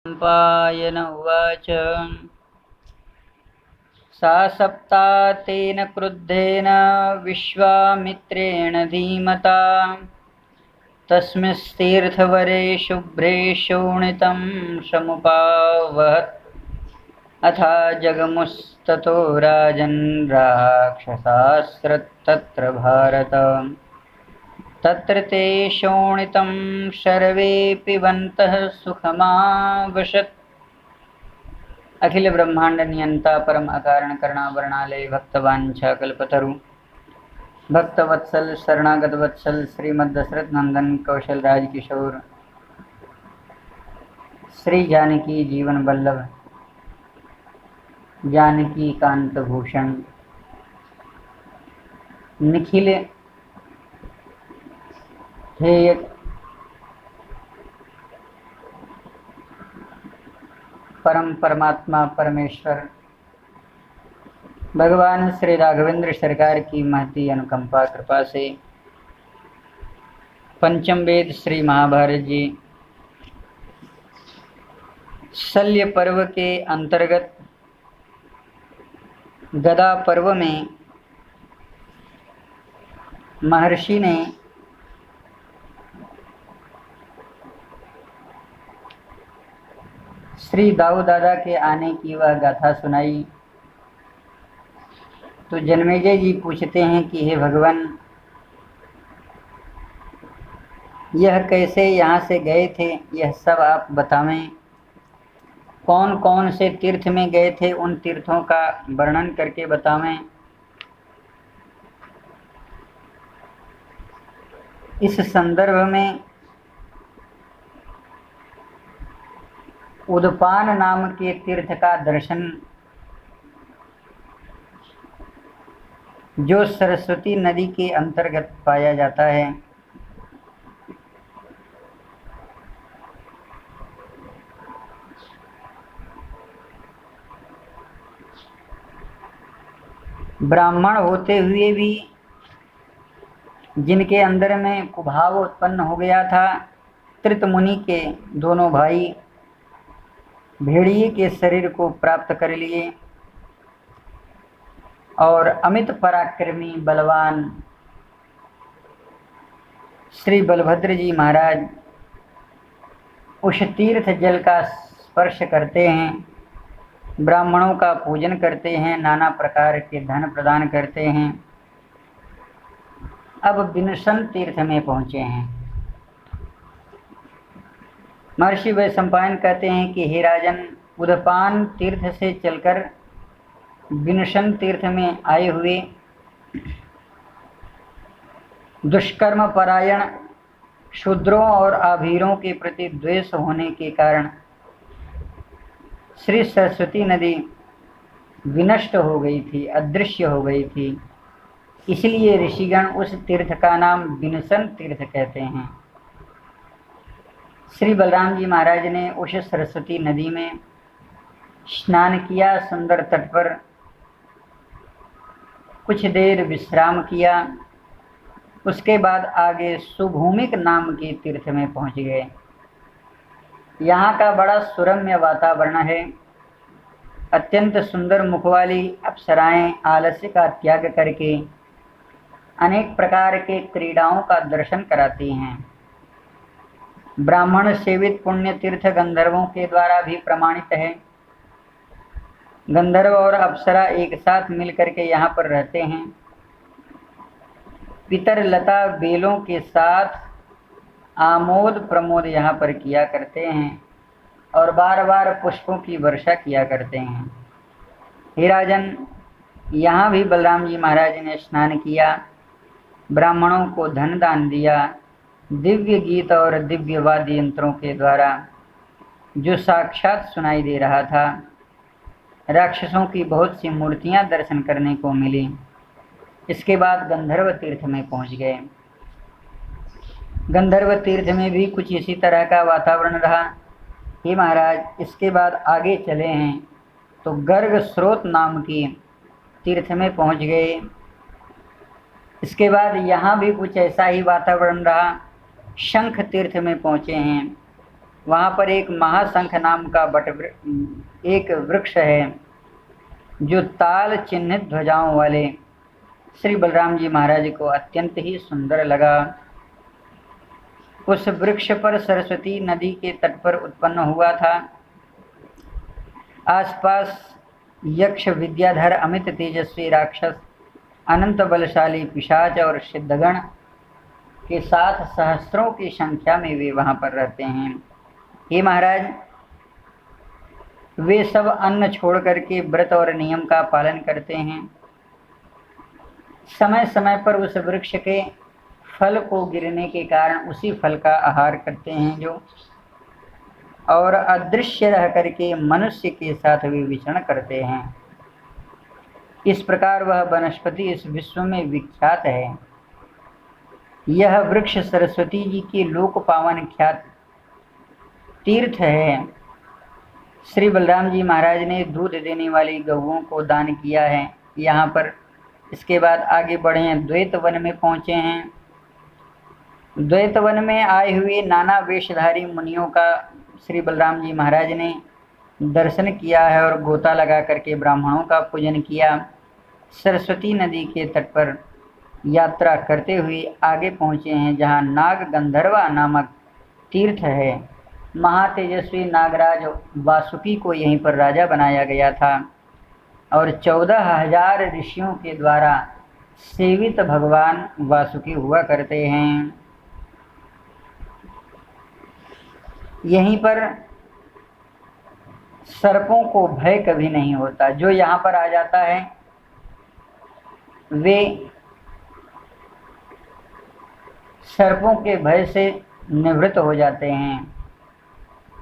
पायन उवाच सा सप्ता तेन क्रुद्धेन विश्वामित्रेण धीमता तस्मिंस्तीर्थवरे शुभ्रे शोणितं समुपावहत् अथा जगमुस्ततो राजन् राक्षसास्त्रतत्र भारत तत्र ते शोणितं सर्वे पिबन्तः सुखमावशत्। अखिल ब्रह्मांड नियंता परम अकारण करुणावर्णालय भक्तवांछा कल्पतरु भक्तवत्सल शरणागत वत्सल श्रीमद दशरथ नंदन कौशल राज किशोर श्री जानकी जीवन वल्लभ जानकी कांत भूषण निखिल हे परम परमात्मा परमेश्वर भगवान श्री राघवेंद्र सरकार की महती अनुकंपा कृपा से पंचम वेद श्री महाभारत जी शल्य पर्व के अंतर्गत गदा पर्व में महर्षि ने श्री दाऊ दादा के आने की वह गाथा सुनाई। तो जन्मेजय जी पूछते हैं कि हे भगवान, यह कैसे यहाँ से गए थे, यह सब आप बतावें। कौन कौन से तीर्थ में गए थे, उन तीर्थों का वर्णन करके बतावें। इस संदर्भ में उदपान नाम के तीर्थ का दर्शन जो सरस्वती नदी के अंतर्गत पाया जाता है, ब्राह्मण होते हुए भी जिनके अंदर में कुभाव उत्पन्न हो गया था, त्रित मुनि के दोनों भाई भेड़िए के शरीर को प्राप्त कर लिए और अमित पराक्रमी बलवान श्री बलभद्र जी महाराज उस तीर्थ जल का स्पर्श करते हैं, ब्राह्मणों का पूजन करते हैं, नाना प्रकार के धन प्रदान करते हैं। अब विनशन तीर्थ में पहुँचे हैं। महर्षि वैशंपायन कहते हैं कि हे राजन, उदपान तीर्थ से चलकर विनशन तीर्थ में आए हुए दुष्कर्म परायण शूद्रों और आभीरों के प्रति द्वेष होने के कारण श्री सरस्वती नदी विनष्ट हो गई थी, अदृश्य हो गई थी। इसलिए ऋषिगण उस तीर्थ का नाम विनशन तीर्थ कहते हैं। श्री बलराम जी महाराज ने उस सरस्वती नदी में स्नान किया, सुंदर तट पर कुछ देर विश्राम किया। उसके बाद आगे सुभूमिक नाम के तीर्थ में पहुंच गए। यहाँ का बड़ा सुरम्य वातावरण है। अत्यंत सुंदर मुख वाली अप्सराएं आलस्य का त्याग करके अनेक प्रकार के क्रीड़ाओं का दर्शन कराती हैं। ब्राह्मण सेवित पुण्य तीर्थ गंधर्वों के द्वारा भी प्रमाणित है। गंधर्व और अप्सरा एक साथ मिलकर के यहाँ पर रहते हैं। पितर लता बेलों के साथ आमोद प्रमोद यहाँ पर किया करते हैं और बार बार पुष्पों की वर्षा किया करते हैं। हे राजन, यहाँ भी बलराम जी महाराज ने स्नान किया, ब्राह्मणों को धन दान दिया। दिव्य गीत और दिव्य वाद्य यंत्रों के द्वारा जो साक्षात सुनाई दे रहा था, राक्षसों की बहुत सी मूर्तियां दर्शन करने को मिली। इसके बाद गंधर्व तीर्थ में पहुंच गए। गंधर्व तीर्थ में भी कुछ इसी तरह का वातावरण रहा। हे महाराज, इसके बाद आगे चले हैं तो गर्ग स्रोत नाम की तीर्थ में पहुंच गए। इसके बाद यहाँ भी कुछ ऐसा ही वातावरण रहा। शंख तीर्थ में पहुँचे हैं। वहाँ पर एक महाशंख नाम का एक वृक्ष है जो ताल चिन्हित ध्वजाओं वाले श्री बलराम जी महाराज को अत्यंत ही सुंदर लगा। उस वृक्ष पर सरस्वती नदी के तट पर उत्पन्न हुआ था। आसपास यक्ष, विद्याधर, अमित तेजस्वी राक्षस, अनंत बलशाली पिशाच और सिद्धगण के साथ सहस्त्रों की संख्या में वे वहां पर रहते हैं। हे महाराज, वे सब अन्न छोड़ करके व्रत और नियम का पालन करते हैं। समय समय पर उस वृक्ष के फल को गिरने के कारण उसी फल का आहार करते हैं जो, और अदृश्य रह करके मनुष्य के साथ वे विचरण करते हैं। इस प्रकार वह वनस्पति इस विश्व में विख्यात है। यह वृक्ष सरस्वती जी की लोक पावन ख्यात तीर्थ है। श्री बलराम जी महाराज ने दूध देने वाली गौओं को दान किया है। यहाँ पर इसके बाद आगे बढ़े हैं, द्वैत वन में पहुँचे हैं। द्वैत वन में आए हुए नाना वेशधारी मुनियों का श्री बलराम जी महाराज ने दर्शन किया है और गोता लगा करके ब्राह्मणों का पूजन किया। सरस्वती नदी के तट पर यात्रा करते हुए आगे पहुँचे हैं जहाँ नाग गंधर्वा नामक तीर्थ है। महातेजस्वी नागराज वासुकी को यहीं पर राजा बनाया गया था और 14,000 ऋषियों के द्वारा सेवित भगवान वासुकी हुआ करते हैं। यहीं पर सर्पों को भय कभी नहीं होता। जो यहाँ पर आ जाता है वे सर्पों के भय से निवृत्त हो जाते हैं।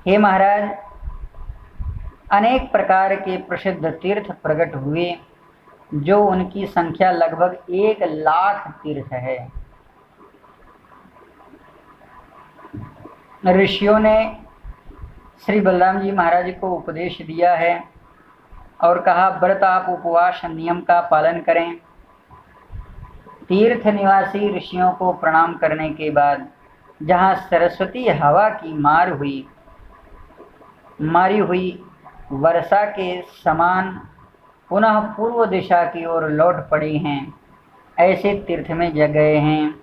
हे महाराज, अनेक प्रकार के प्रसिद्ध तीर्थ प्रकट हुए जो उनकी संख्या लगभग 1,00,000 तीर्थ है। ऋषियों ने श्री बलराम जी महाराज को उपदेश दिया है और कहा, व्रत आप उपवास नियम का पालन करें। तीर्थ निवासी ऋषियों को प्रणाम करने के बाद जहाँ सरस्वती हवा की मारी हुई वर्षा के समान पुनः पूर्व दिशा की ओर लौट पड़ी हैं, ऐसे तीर्थ में जग गए हैं।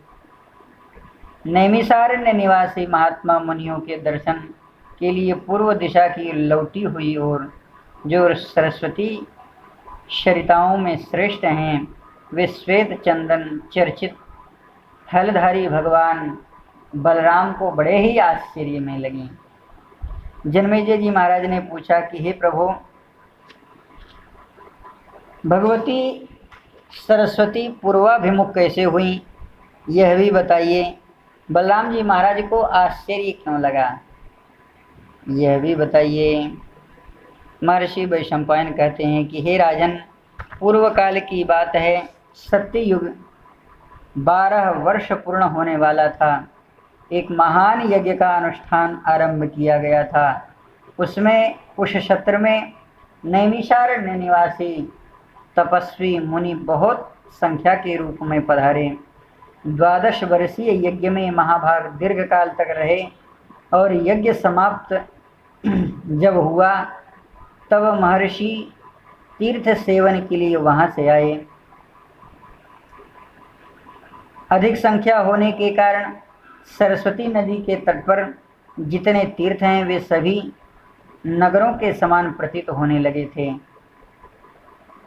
नैमिषारण्य निवासी महात्मा मुनियों के दर्शन के लिए पूर्व दिशा की लौटी हुई ओर जो सरस्वती सरिताओं में श्रेष्ठ हैं, वे श्वेत चंदन चर्चित हलधारी भगवान बलराम को बड़े ही आश्चर्य में लगी। जन्मेजय जी महाराज ने पूछा कि हे प्रभु, भगवती सरस्वती पूर्वाभिमुख कैसे हुई, यह भी बताइए। बलराम जी महाराज को आश्चर्य क्यों लगा, यह भी बताइए। महर्षि वैशंपायन कहते हैं कि हे राजन, पूर्व काल की बात है। सत्ययुग 12 वर्ष पूर्ण होने वाला था। एक महान यज्ञ का अनुष्ठान आरंभ किया गया था। उसमें उस क्षेत्र में नैमिषारण्य निवासी तपस्वी मुनि बहुत संख्या के रूप में पधारे। 12 वर्षीय यज्ञ में महाभाग दीर्घ काल तक रहे और यज्ञ समाप्त जब हुआ तब महर्षि तीर्थ सेवन के लिए वहां से आए। अधिक संख्या होने के कारण सरस्वती नदी के तट पर जितने तीर्थ हैं वे सभी नगरों के समान प्रतीत होने लगे थे।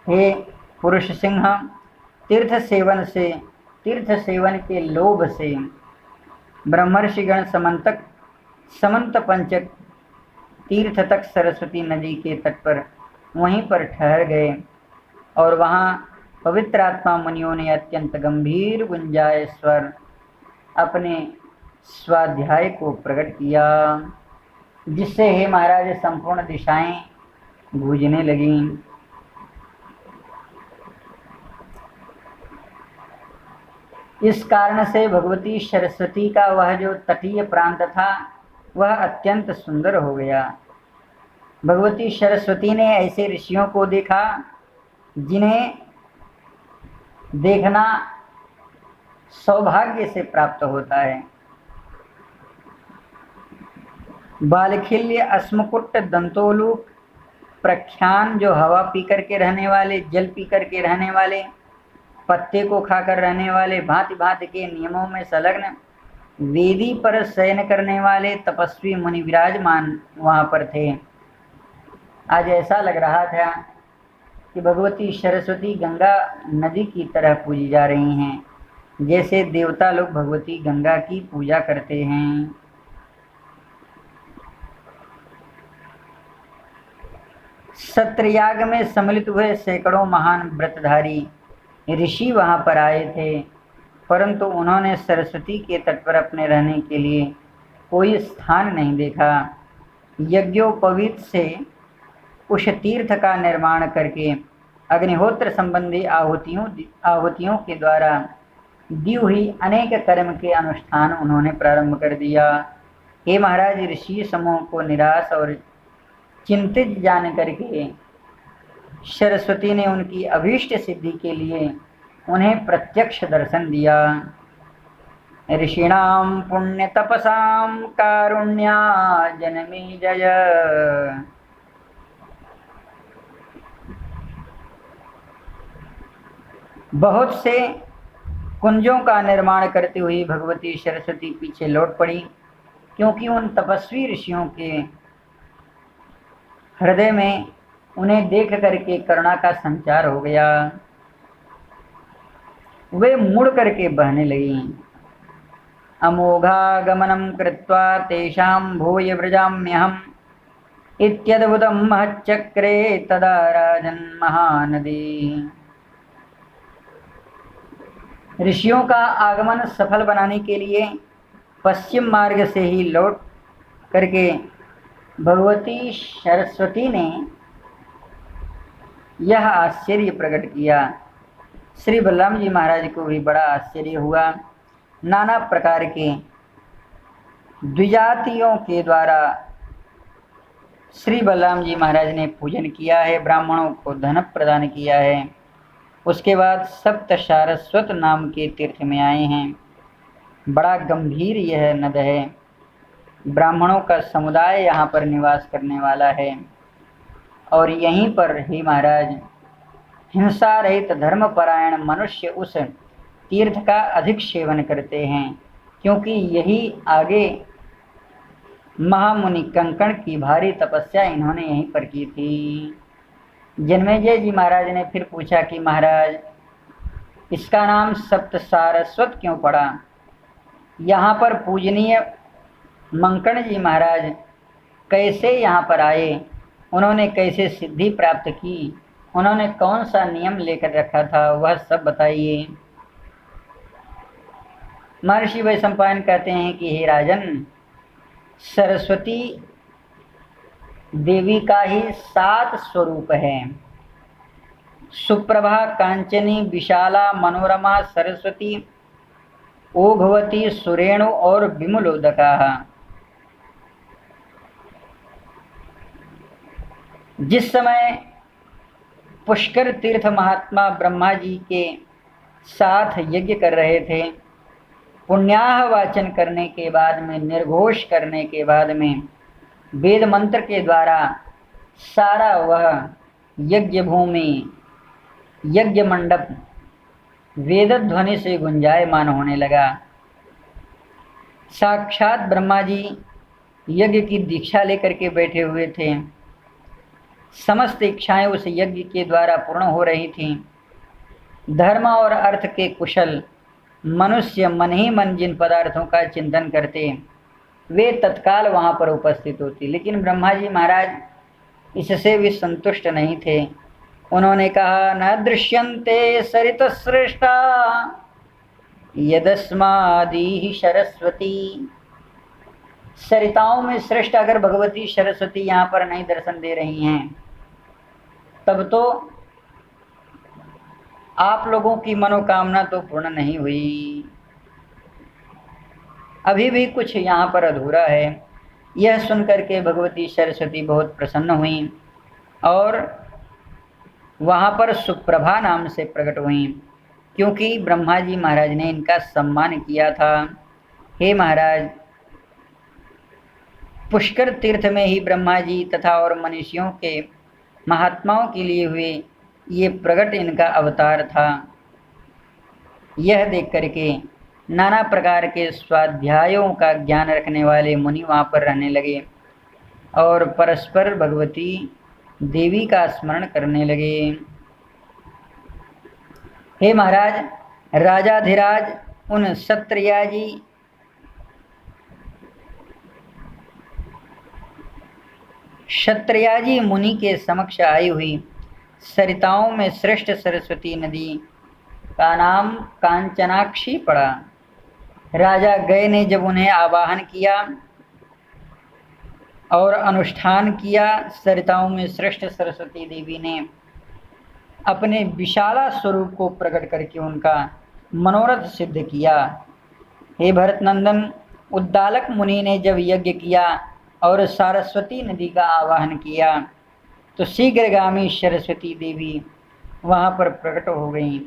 हे पुरुष सिंह, तीर्थ सेवन के लोभ से ब्रह्मर्षिगण समंत पंचक तीर्थ तक सरस्वती नदी के तट पर वहीं पर ठहर गए और वहाँ पवित्र आत्मा मुनियों ने अत्यंत गंभीर गुंजाय स्वर अपने स्वाध्याय को प्रकट किया, जिससे हे महाराज संपूर्ण दिशाएं गूंजने लगीं। इस कारण से भगवती सरस्वती का वह जो तटीय प्रांत था वह अत्यंत सुंदर हो गया। भगवती सरस्वती ने ऐसे ऋषियों को देखा जिन्हें देखना सौभाग्य से प्राप्त होता है। बालखिल्य, अस्मकुट, दंतोलूक, प्रख्यान जो हवा पी करके रहने वाले, जल पी करके रहने वाले, पत्ते को खाकर रहने वाले, भांति भांति के नियमों में संलग्न, वेदी पर शयन करने वाले तपस्वी मुनि विराजमान वहां पर थे। आज ऐसा लग रहा था कि भगवती सरस्वती गंगा नदी की तरह पूजी जा रही हैं, जैसे देवता लोग भगवती गंगा की पूजा करते हैं। सत्रयाग में सम्मिलित हुए सैकड़ों महान व्रतधारी ऋषि वहां पर आए थे, परंतु उन्होंने सरस्वती के तट पर अपने रहने के लिए कोई स्थान नहीं देखा। यज्ञोपवीत से उस तीर्थ का निर्माण करके अग्निहोत्र संबंधी आहुतियों के द्वारा दी हुई अनेक कर्म के अनुष्ठान उन्होंने प्रारंभ कर दिया। हे महाराज, ऋषि समूह को निराश और चिंतित जान करके सरस्वती ने उनकी अभीष्ट सिद्धि के लिए उन्हें प्रत्यक्ष दर्शन दिया। ऋषिणाम पुण्य तपसाम कारुण्या जनमी जय। बहुत से कुंजों का निर्माण करते हुए भगवती सरस्वती पीछे लौट पड़ी, क्योंकि उन तपस्वी ऋषियों के हृदय में उन्हें देख करके करुणा का संचार हो गया। वे मुड़ करके बहने लगी। अमोघागमनं कृत्वा तेषां भूय व्रजाम्यहम् इत्यद्भुतं महच्चक्रे तदा राजन् महानदी। ऋषियों का आगमन सफल बनाने के लिए पश्चिम मार्ग से ही लौट करके भगवती सरस्वती ने यह आश्चर्य प्रकट किया। श्री बलराम जी महाराज को भी बड़ा आश्चर्य हुआ। नाना प्रकार के द्विजातियों के द्वारा श्री बलराम जी महाराज ने पूजन किया है, ब्राह्मणों को धन प्रदान किया है। उसके बाद सप्त सारस्वत नाम के तीर्थ में आए हैं। बड़ा गंभीर यह नद है। ब्राह्मणों का समुदाय यहाँ पर निवास करने वाला है, और यहीं पर ही महाराज हिंसा रहित धर्मपरायण मनुष्य उस तीर्थ का अधिक सेवन करते हैं, क्योंकि यही आगे महामुनि कंकण की भारी तपस्या इन्होंने यहीं पर की थी। जन्मेजय जी महाराज ने फिर पूछा कि महाराज, इसका नाम सप्त सारस्वत क्यों पड़ा? यहाँ पर पूजनीय मंकण जी महाराज कैसे यहाँ पर आए? उन्होंने कैसे सिद्धि प्राप्त की? उन्होंने कौन सा नियम लेकर रखा था? वह सब बताइए। महर्षि वैशंपायन कहते हैं कि हे राजन, सरस्वती देवी का ही 7 स्वरूप है। सुप्रभा, कांचनी, विशाला, मनोरमा, सरस्वती, ओघवती, सुरेणु और विमलोदका। जिस समय पुष्कर तीर्थ महात्मा ब्रह्मा जी के साथ यज्ञ कर रहे थे, पुण्याह वाचन करने के बाद में, निर्घोष करने के बाद में, वेद मंत्र के द्वारा सारा वह यज्ञ भूमि, यज्ञ मंडप वेद ध्वनि से गुंजायमान होने लगा। साक्षात ब्रह्मा जी यज्ञ की दीक्षा लेकर के बैठे हुए थे। समस्त इच्छाएं उस यज्ञ के द्वारा पूर्ण हो रही थीं। धर्म और अर्थ के कुशल मनुष्य मन ही मन जिन पदार्थों का चिंतन करते, वे तत्काल वहाँ पर उपस्थित होती। लेकिन ब्रह्मा जी महाराज इससे भी संतुष्ट नहीं थे। उन्होंने कहा, न दृश्यन्ते सरित श्रेष्ठा यदस्मादि सरस्वती। सरिताओं में श्रेष्ठ अगर भगवती सरस्वती यहाँ पर नहीं दर्शन दे रही हैं, तब तो आप लोगों की मनोकामना तो पूर्ण नहीं हुई। अभी भी कुछ यहाँ पर अधूरा है। यह सुनकर के भगवती सरस्वती बहुत प्रसन्न हुई और वहाँ पर सुप्रभा नाम से प्रकट हुई, क्योंकि ब्रह्मा जी महाराज ने इनका सम्मान किया था। हे महाराज, पुष्कर तीर्थ में ही ब्रह्मा जी तथा और मनुष्यों के महात्माओं के लिए हुए ये प्रकट इनका अवतार था। यह देख करके नाना प्रकार के स्वाध्यायों का ज्ञान रखने वाले मुनि वहाँ पर रहने लगे और परस्पर भगवती देवी का स्मरण करने लगे। हे महाराज, राजाधिराज उन क्षत्रियाजी मुनि के समक्ष आई हुई सरिताओं में श्रेष्ठ सरस्वती नदी का नाम कांचनाक्षी पड़ा। राजा गय ने जब उन्हें आवाहन किया और अनुष्ठान किया, सरिताओं में श्रेष्ठ सरस्वती देवी ने अपने विशाला स्वरूप को प्रकट करके उनका मनोरथ सिद्ध किया। हे भरत नंदन, उद्दालक मुनि ने जब यज्ञ किया और सरस्वती नदी का आवाहन किया तो शीघ्रगामी सरस्वती देवी वहाँ पर प्रकट हो गईं।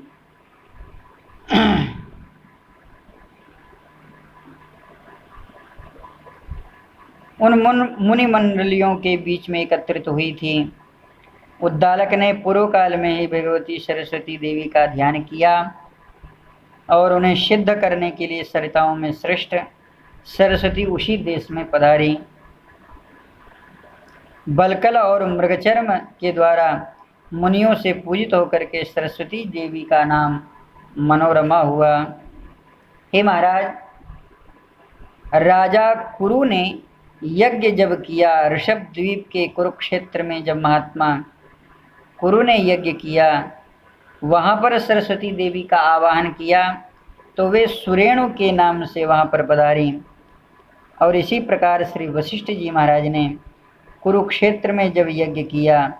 उन मुनि मंडलियों के बीच में एकत्रित हुई थी। उद्दालक ने पूर्व काल में ही भगवती सरस्वती देवी का ध्यान किया और उन्हें सिद्ध करने के लिए सरिताओं में श्रेष्ठ सरस्वती उसी देश में पधारी। बलकल और मृगचर्म के द्वारा मुनियों से पूजित होकर के सरस्वती देवी का नाम मनोरमा हुआ। हे महाराज, राजा कुरु ने यज्ञ जब किया, ऋषभ द्वीप के कुरुक्षेत्र में जब महात्मा कुरु ने यज्ञ किया, वहाँ पर सरस्वती देवी का आवाहन किया तो वे सुरेणु के नाम से वहाँ पर पधारी। और इसी प्रकार श्री वशिष्ठ जी महाराज ने कुरुक्षेत्र में जब यज्ञ किया,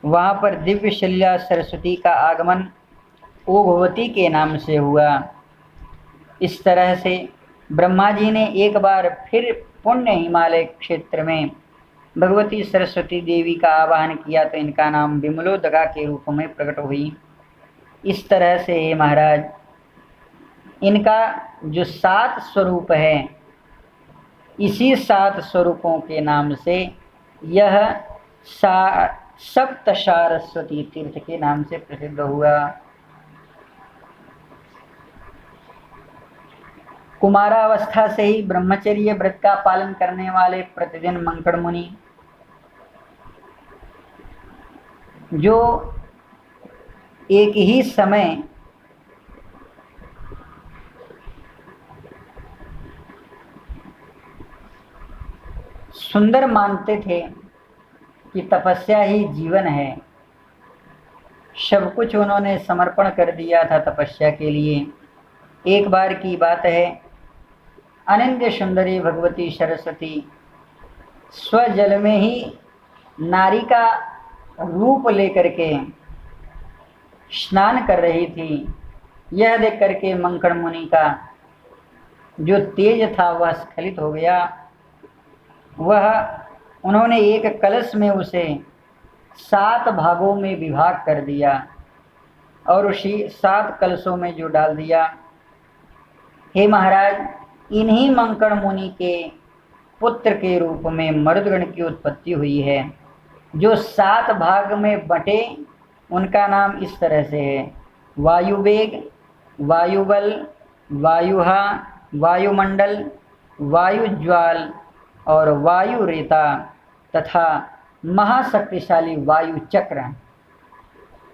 वहाँ पर दिव्य शल्या सरस्वती का आगमन ओघवती के नाम से हुआ। इस तरह से ब्रह्मा जी ने एक बार फिर पुण्य हिमालय क्षेत्र में भगवती सरस्वती देवी का आवाहन किया तो इनका नाम विमलोदगा के रूप में प्रकट हुई। इस तरह से हे महाराज, इनका जो 7 स्वरूप है, इसी 7 स्वरूपों के नाम से यह सप्त सारस्वती तीर्थ के नाम से प्रसिद्ध हुआ। कुमारावस्था से ही ब्रह्मचर्य व्रत का पालन करने वाले प्रतिदिन मंकड़ मुनि, जो एक ही समय सुंदर मानते थे कि तपस्या ही जीवन है, सब कुछ उन्होंने समर्पण कर दिया था तपस्या के लिए। एक बार की बात है, अनन्य सुंदरी भगवती सरस्वती स्वजल में ही नारी का रूप लेकर के स्नान कर रही थी। यह देख करके मंकड़ मुनि का जो तेज था वह स्खलित हो गया। उन्होंने एक कलश में उसे 7 भागों में विभाग कर दिया और उसी 7 कलशों में जो डाल दिया। हे महाराज, इन्हीं मंकड़ मुनि के पुत्र के रूप में मरुदगण की उत्पत्ति हुई है, जो 7 भाग में बटे। उनका नाम इस तरह से है: वायुवेग, वायुबल, वायुहा, वायुमंडल, वायुज्वाल और वायु रेता तथा महाशक्तिशाली वायु चक्र।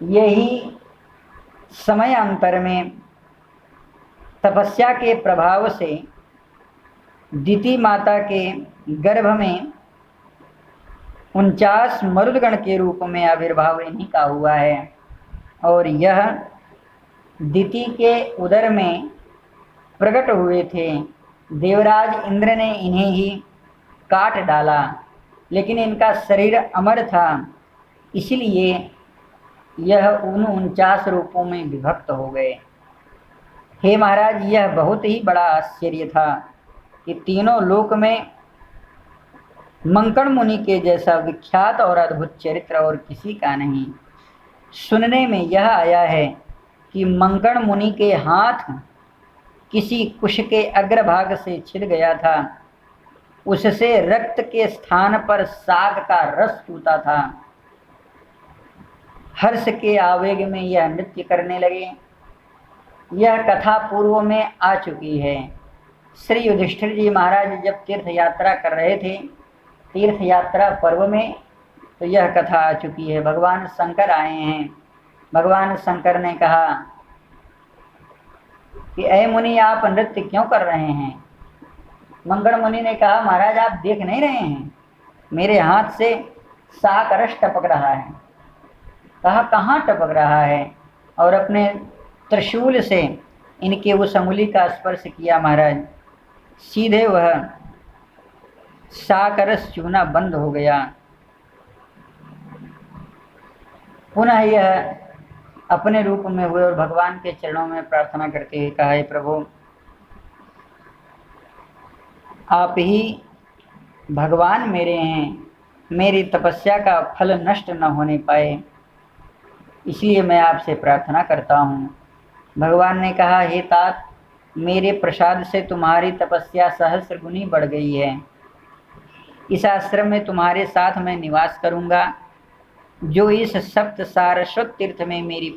यही समयांतर में तपस्या के प्रभाव से दिति माता के गर्भ में 49 मरुदगण के रूप में आविर्भाव इन्हीं का हुआ है। और यह दिति के उदर में प्रकट हुए थे। देवराज इंद्र ने इन्हें ही काट डाला, लेकिन इनका शरीर अमर था, इसलिए यह उन 49 रूपों में विभक्त हो गए। हे महाराज, यह बहुत ही बड़ा आश्चर्य था कि तीनों लोक में मंकड़ मुनि के जैसा विख्यात और अद्भुत चरित्र और किसी का नहीं। सुनने में यह आया है कि मंकड़ मुनि के हाथ किसी कुश के अग्रभाग से छिद गया था उससे रक्त के स्थान पर साग का रस चूता था। हर्ष के आवेग में यह नृत्य करने लगे। यह कथा पूर्व में आ चुकी है। श्री युधिष्ठिर जी महाराज जब तीर्थ यात्रा कर रहे थे, तीर्थ यात्रा पर्व में, तो यह कथा आ चुकी है। भगवान शंकर आए हैं। भगवान शंकर ने कहा कि ऐ मुनि, आप नृत्य क्यों कर रहे हैं? मंगल मुनि ने कहा, महाराज आप देख नहीं रहे हैं, मेरे हाथ से शाक रस टपक रहा है। कहा, कहाँ टपक रहा है? और अपने त्रिशूल से इनके उस अंगुली का स्पर्श किया महाराज। सीधे वह शाक रस चूना बंद हो गया। पुनः यह अपने रूप में हुए और भगवान के चरणों में प्रार्थना करते हुए कहा, हे प्रभु, आप ही भगवान मेरे हैं, मेरी तपस्या का फल नष्ट न होने पाए, इसलिए मैं आपसे प्रार्थना करता हूँ। भगवान ने कहा, हे तात, मेरे प्रसाद से तुम्हारी तपस्या सहस्र गुनी बढ़ गई है। इस आश्रम में तुम्हारे साथ मैं निवास करूँगा। जो इस सप्त सारस्वत तीर्थ में मेरी